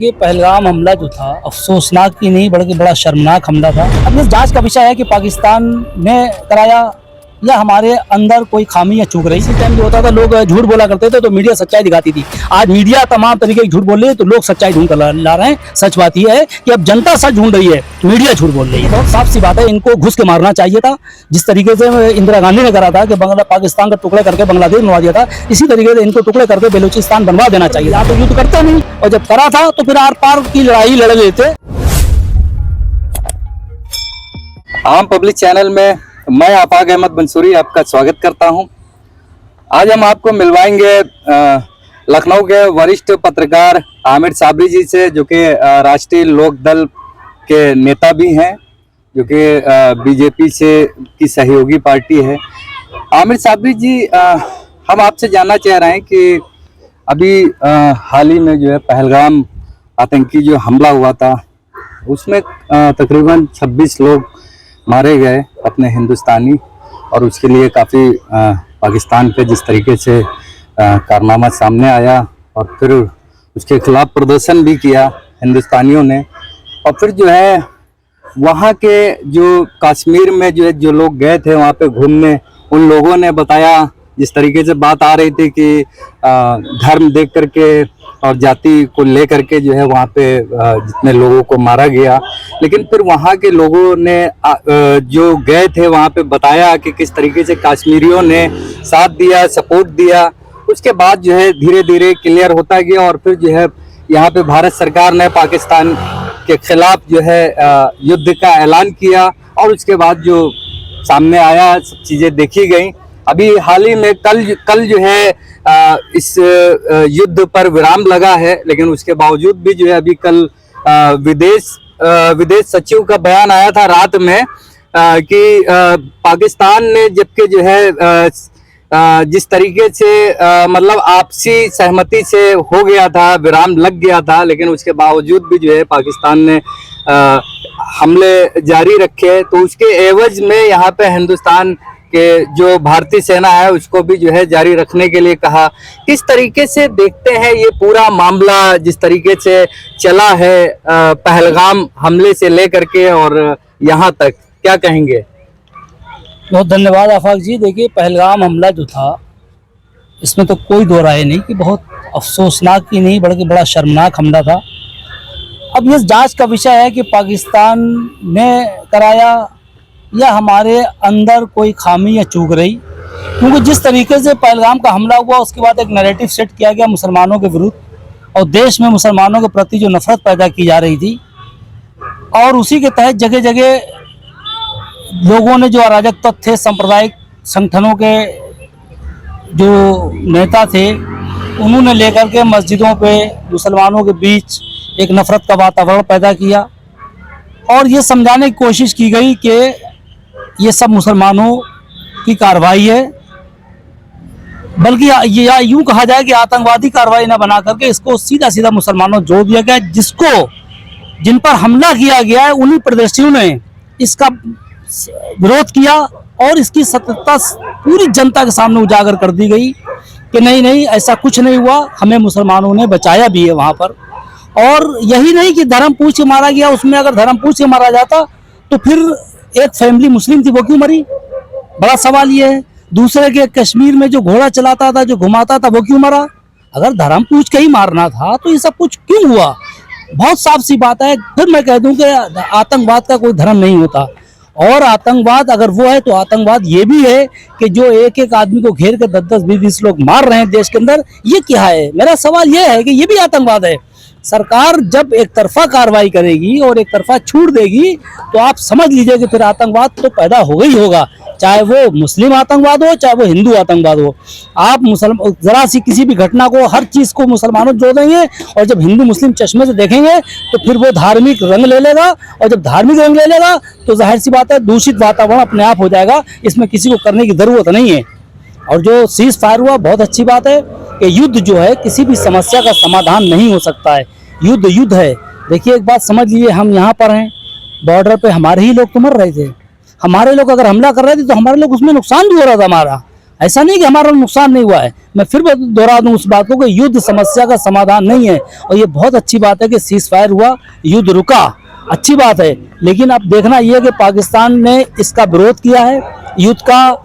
ये पहलगाम हमला जो था अफसोसनाक ही नहीं बल्कि बड़ा शर्मनाक हमला था। अब इस जांच का विषय है कि पाकिस्तान ने कराया या हमारे अंदर कोई खामी या चूक रही। इसी टाइम जो होता था लोग झूठ बोला करते थे तो मीडिया सच्चाई दिखाती थी। आज मीडिया तमाम तरीके की झूठ बोल रही है तो लोग सच्चाई ढूंढ कर ला रहे हैं। सच बात यह है कि अब जनता सच ढूंढ रही है, मीडिया झूठ बोल रही है। बहुत साफ सी बात है, इनको घुस के मारना चाहिए था। जिस तरीके से इंदिरा गांधी ने करा था कि पाकिस्तान का टुकड़े करके बांग्लादेश बनवा दिया था, इसी तरीके से इनको टुकड़े करके बलूचिस्तान बनवा देना चाहिए। आप तो युद्ध करता नहीं, और जब करा था तो फिर आर पार की लड़ाई लड़ गए थे। आम पब्लिक चैनल में मैं आफाक अहमद मंसूरी आपका स्वागत करता हूं। आज हम आपको मिलवाएंगे लखनऊ के वरिष्ठ पत्रकार आमिर साबरी जी से, जो कि राष्ट्रीय लोक दल के नेता भी हैं, जो कि बीजेपी से की सहयोगी पार्टी है। आमिर साबरी जी, हम आपसे जानना चाह रहे हैं कि अभी हाल ही में जो है पहलगाम आतंकी जो हमला हुआ था उसमें तकरीबन 26 लोग मारे गए अपने हिंदुस्तानी, और उसके लिए काफ़ी पाकिस्तान पे जिस तरीके से कारनामा सामने आया और फिर उसके खिलाफ प्रदर्शन भी किया हिंदुस्तानियों ने। और फिर जो है वहाँ के जो कश्मीर में जो लोग गए थे वहाँ पे घूमने, उन लोगों ने बताया, जिस तरीके से बात आ रही थी कि धर्म देख करके और जाति को लेकर के जो है वहाँ पे जितने लोगों को मारा गया। लेकिन फिर वहाँ के लोगों ने जो गए थे वहाँ पे बताया कि किस तरीके से कश्मीरियों ने साथ दिया, सपोर्ट दिया। उसके बाद जो है धीरे धीरे क्लियर होता गया, और फिर जो है यहाँ पे भारत सरकार ने पाकिस्तान के खिलाफ जो है युद्ध का ऐलान किया, और उसके बाद जो सामने आया सब चीज़ें देखी गई। अभी हाल ही में कल जो है इस युद्ध पर विराम लगा है, लेकिन उसके बावजूद भी जो है अभी कल विदेश सचिव का बयान आया था रात में कि पाकिस्तान ने, जबकि जो है जिस तरीके से मतलब आपसी सहमति से हो गया था, विराम लग गया था, लेकिन उसके बावजूद भी जो है पाकिस्तान ने हमले जारी रखे। तो उसके एवज में यहाँ पे हिंदुस्तान के जो भारतीय सेना है उसको भी जो है जारी रखने के लिए कहा। किस तरीके से देखते हैं ये पूरा मामला, जिस तरीके से चला है पहलगाम हमले से लेकर के और यहाँ तक, क्या कहेंगे? बहुत धन्यवाद आफाक जी। देखिए, पहलगाम हमला जो था इसमें तो कोई दो राय नहीं कि बहुत अफसोसनाक ही नहीं बल्कि बड़ा शर्मनाक हमला था। अब इस जांच का विषय है कि पाकिस्तान ने कराया या हमारे अंदर कोई खामी या चूक रही, क्योंकि जिस तरीके से पहलगाम का हमला हुआ उसके बाद एक नैरेटिव सेट किया गया मुसलमानों के विरुद्ध, और देश में मुसलमानों के प्रति जो नफरत पैदा की जा रही थी, और उसी के तहत जगह जगह लोगों ने, जो अराजक तत्व थे, सांप्रदायिक संगठनों के जो नेता थे, उन्होंने लेकर के मस्जिदों पे मुसलमानों के बीच एक नफरत का वातावरण पैदा किया, और ये समझाने की कोशिश की गई कि ये सब मुसलमानों की कार्रवाई है, बल्कि ये यूं कहा जाए कि आतंकवादी कार्रवाई न बना करके इसको सीधा सीधा मुसलमानों जोड़ दिया गया। जिन पर हमला किया गया है उन्हीं प्रदर्शियों ने इसका विरोध किया, और इसकी सत्यता पूरी जनता के सामने उजागर कर दी गई कि नहीं ऐसा कुछ नहीं हुआ, हमें मुसलमानों ने बचाया भी है वहाँ पर। और यही नहीं कि धर्म पूछ के मारा गया, उसमें अगर धर्म पूछ के मारा जाता तो फिर एक फैमिली मुस्लिम थी, वो क्यों मरी? बड़ा सवाल ये है। दूसरे के कश्मीर में जो घोड़ा चलाता था, जो घुमाता था, वो क्यों मरा? अगर धर्म पूछ के ही मारना था तो ये सब कुछ क्यों हुआ? बहुत साफ सी बात है। फिर मैं कह दूं कि आतंकवाद का कोई धर्म नहीं होता, और आतंकवाद अगर वो है तो आतंकवाद ये भी है कि जो एक एक आदमी को घेर के 10-10, 20-20 लोग मार रहे हैं देश के अंदर, ये क्या है? मेरा सवाल ये है कि ये भी आतंकवाद है। सरकार जब एक तरफा कार्रवाई करेगी और एक तरफा छूट देगी तो आप समझ लीजिए कि फिर आतंकवाद तो पैदा होगा ही होगा, चाहे वो मुस्लिम आतंकवाद हो चाहे वो हिंदू आतंकवाद हो। आप जरा सी किसी भी घटना को, हर चीज़ को मुसलमानों जोड़ देंगे, और जब हिंदू मुस्लिम चश्मे से देखेंगे तो फिर वो धार्मिक रंग ले लेगा, और जब धार्मिक रंग ले लेगा तो जाहिर सी बात है दूषित वातावरण अपने आप हो जाएगा। इसमें किसी को करने की ज़रूरत नहीं है। और जो सीज फायर हुआ, बहुत अच्छी बात है कि युद्ध जो है किसी भी समस्या का समाधान नहीं हो सकता है। युद्ध है। देखिए, एक बात समझ लीजिए, हम यहाँ पर हैं, बॉर्डर पे हमारे ही लोग तो मर रहे थे। हमारे लोग अगर हमला कर रहे थे तो हमारे लोग उसमें नुकसान भी हो रहा था हमारा, ऐसा नहीं कि हमारा नुकसान नहीं हुआ है। मैं फिर दोहरा दूं उस बात को कि युद्ध समस्या का समाधान नहीं है, और ये बहुत अच्छी बात है कि सीज फायर हुआ, युद्ध रुका, अच्छी बात है। लेकिन अब देखना यह है कि पाकिस्तान ने इसका विरोध किया है। युद्ध का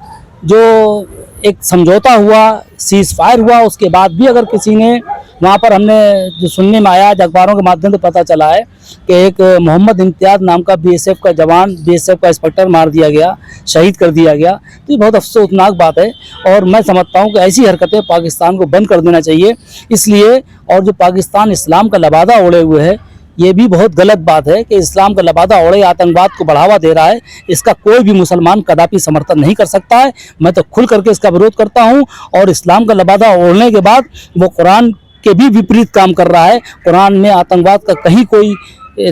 जो एक समझौता हुआ, सीज फायर हुआ, उसके बाद भी अगर किसी ने वहाँ पर, हमने जो सुनने में आया, अखबारों के माध्यम से पता चला है कि एक मोहम्मद इम्तियाज नाम का बीएसएफ का जवान, बीएसएफ का इंस्पेक्टर मार दिया गया, शहीद कर दिया गया। तो ये बहुत अफसोसनाक बात है, और मैं समझता हूँ कि ऐसी हरकतें पाकिस्तान को बंद कर देना चाहिए। इसलिए, और जो पाकिस्तान इस्लाम का लबादा ओढ़े हुए है, ये भी बहुत गलत बात है कि इस्लाम का लबादा ओढ़े आतंकवाद को बढ़ावा दे रहा है। इसका कोई भी मुसलमान कदापि समर्थन नहीं कर सकता है। मैं तो खुल करके इसका विरोध करता हूँ, और इस्लाम का लबादा ओढ़ने के बाद वो कुरान के भी विपरीत काम कर रहा है। कुरान में आतंकवाद का कहीं कोई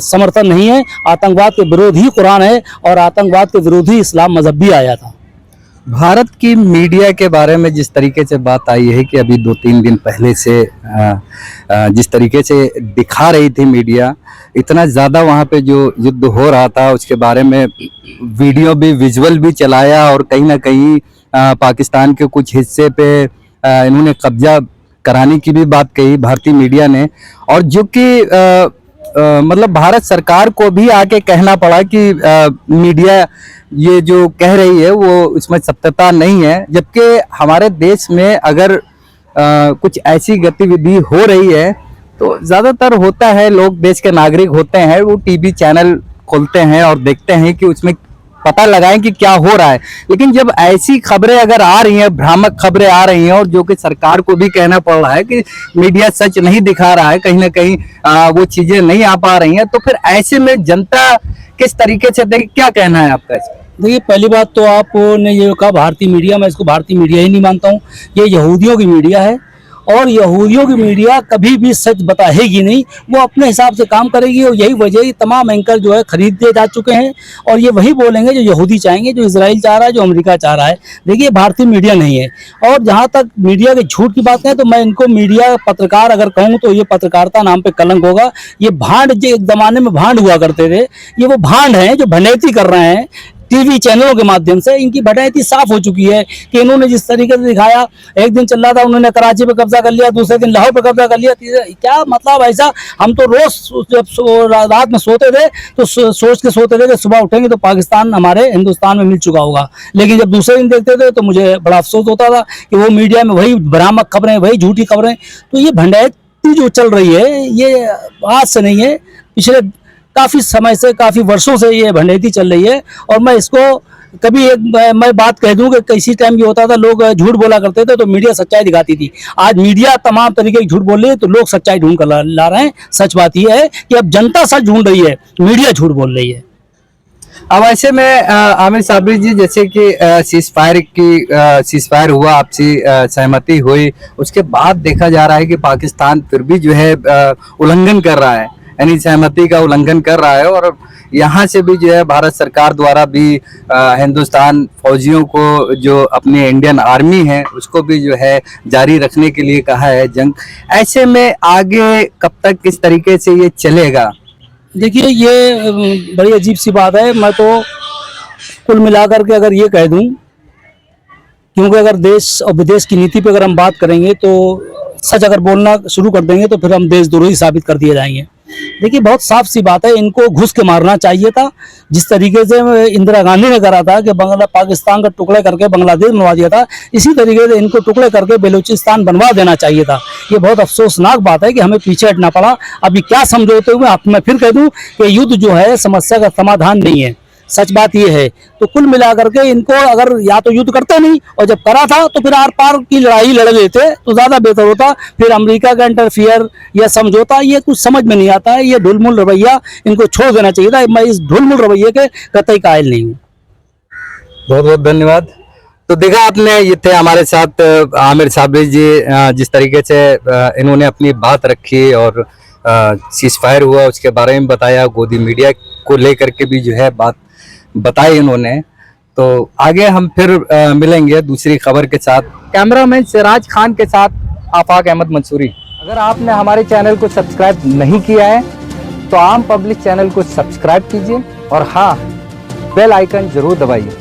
समर्थन नहीं है। आतंकवाद के विरोध ही कुरान है, और आतंकवाद के विरोध ही इस्लाम मजहब भी आया था। भारत की मीडिया के बारे में जिस तरीके से बात आई है कि अभी 2-3 दिन पहले से जिस तरीके से दिखा रही थी मीडिया, इतना ज़्यादा वहाँ पे जो युद्ध हो रहा था उसके बारे में वीडियो भी, विजुअल भी चलाया, और कहीं ना कहीं पाकिस्तान के कुछ हिस्से पे इन्होंने कब्जा कराने की भी बात कही भारतीय मीडिया ने। और जो कि मतलब भारत सरकार को भी आके कहना पड़ा कि मीडिया ये जो कह रही है वो इसमें सत्यता नहीं है। जबकि हमारे देश में अगर कुछ ऐसी गतिविधि हो रही है तो ज़्यादातर होता है, लोग देश के नागरिक होते हैं, वो टीवी चैनल खोलते हैं और देखते हैं कि उसमें पता लगाएं कि क्या हो रहा है। लेकिन जब ऐसी खबरें अगर आ रही हैं, भ्रामक खबरें आ रही हैं, और जो कि सरकार को भी कहना पड़ रहा है कि मीडिया सच नहीं दिखा रहा है, कहीं ना कहीं वो चीजें नहीं आ पा रही हैं, तो फिर ऐसे में जनता किस तरीके से देखे, क्या कहना है आपका इसमें? देखिए, पहली बात तो आपने ये कहा भारतीय मीडिया, मैं इसको भारतीय मीडिया ही नहीं मानता हूँ। ये यहूदियों की मीडिया है, और यहूदियों की मीडिया कभी भी सच बताएगी नहीं, वो अपने हिसाब से काम करेगी। और यही वजह, तमाम एंकर जो है खरीद दिए जा चुके हैं, और ये वही बोलेंगे जो यहूदी चाहेंगे, जो इजराइल चाह रहा है, जो अमेरिका चाह रहा है। देखिए, भारतीय मीडिया नहीं है। और जहाँ तक मीडिया के झूठ की बात है, तो मैं इनको मीडिया पत्रकार अगर कहूँ तो ये पत्रकारिता नाम पे कलंक होगा। ये भांड, जो एक जमाने में भांड हुआ करते थे, ये वो भांड हैं जो भंडैती कर रहे हैं टीवी चैनलों के माध्यम से। इनकी भटैती साफ हो चुकी है कि इन्होंने जिस तरीके से दिखाया, एक दिन चल रहा था उन्होंने कराची पे कब्जा कर लिया, दूसरे दिन लाहौर पे कब्जा कर लिया, क्या मतलब ऐसा? हम तो रोज जब रात में सोते थे तो सोच के सोते थे कि सुबह उठेंगे तो पाकिस्तान हमारे हिंदुस्तान में मिल चुका होगा। लेकिन जब दूसरे दिन देखते थे तो मुझे बड़ा अफसोस होता था कि वो मीडिया में वही भ्रामक खबरें, वही झूठी खबरें। तो ये भंडैती जो चल रही है, ये आज से नहीं है, पिछले काफ़ी समय से, काफ़ी वर्षों से ये भंडैती चल रही है। और मैं इसको कभी मैं बात कह दूं कि किसी टाइम ये होता था, लोग झूठ बोला करते थे तो मीडिया सच्चाई दिखाती थी। आज मीडिया तमाम तरीके की झूठ बोल रही है तो लोग सच्चाई ढूंढ कर ला रहे हैं। सच बात यह है कि अब जनता सच ढूंढ रही है, मीडिया झूठ बोल रही है। अब ऐसे में आमिर साबरी जी, जैसे कि सीज फायर हुआ, आपसी सहमति हुई, उसके बाद देखा जा रहा है कि पाकिस्तान फिर भी जो है उल्लंघन कर रहा है, यानी सहमति का उल्लंघन कर रहा है। और यहाँ से भी जो है भारत सरकार द्वारा भी हिंदुस्तान फौजियों को, जो अपनी इंडियन आर्मी है, उसको भी जो है जारी रखने के लिए कहा है जंग। ऐसे में आगे कब तक किस तरीके से ये चलेगा? देखिए, ये बड़ी अजीब सी बात है। मैं तो कुल मिलाकर के अगर ये कह दूं, क्योंकि अगर देश और विदेश की नीति पे अगर हम बात करेंगे तो सच अगर बोलना शुरू कर देंगे तो फिर हम देशद्रोही साबित कर दिए जाएंगे। देखिए, बहुत साफ सी बात है, इनको घुस के मारना चाहिए था। जिस तरीके से इंदिरा गांधी ने करा था कि पाकिस्तान का टुकड़े करके बांग्लादेश बनवा दिया था, इसी तरीके से इनको टुकड़े करके बलूचिस्तान बनवा देना चाहिए था। ये बहुत अफसोसनाक बात है कि हमें पीछे हटना पड़ा। अभी क्या समझौते हुए, मैं फिर कह दूं कि युद्ध जो है समस्या का समाधान नहीं है। सच बात ये है। तो कुल मिलाकर के इनको अगर या तो युद्ध करते नहीं, और जब करा था तो फिर आर पार की लड़ाई लड़ लेते तो ज्यादा बेहतर होता। फिर अमेरिका का इंटरफियर या समझौता, ये कुछ समझ में नहीं आता है। ये ढुलमुल रवैया इनको छोड़ देना चाहिए था। मैं इस ढुलमुल रवैये के कतई कायल नहीं हूँ। बहुत बहुत धन्यवाद। तो देखा आपने, ये थे हमारे साथ आमिर साबरी जी। जिस तरीके से इन्होंने अपनी बात रखी और सीज फायर हुआ उसके बारे में बताया, गोदी मीडिया को लेकर के भी जो है बात बताई इन्होंने। तो आगे हम फिर मिलेंगे दूसरी खबर के साथ। कैमरामैन सिराज खान के साथ आफाक अहमद मंसूरी। अगर आपने हमारे चैनल को सब्सक्राइब नहीं किया है तो आम पब्लिक चैनल को सब्सक्राइब कीजिए, और हाँ, बेल आइकन जरूर दबाइए।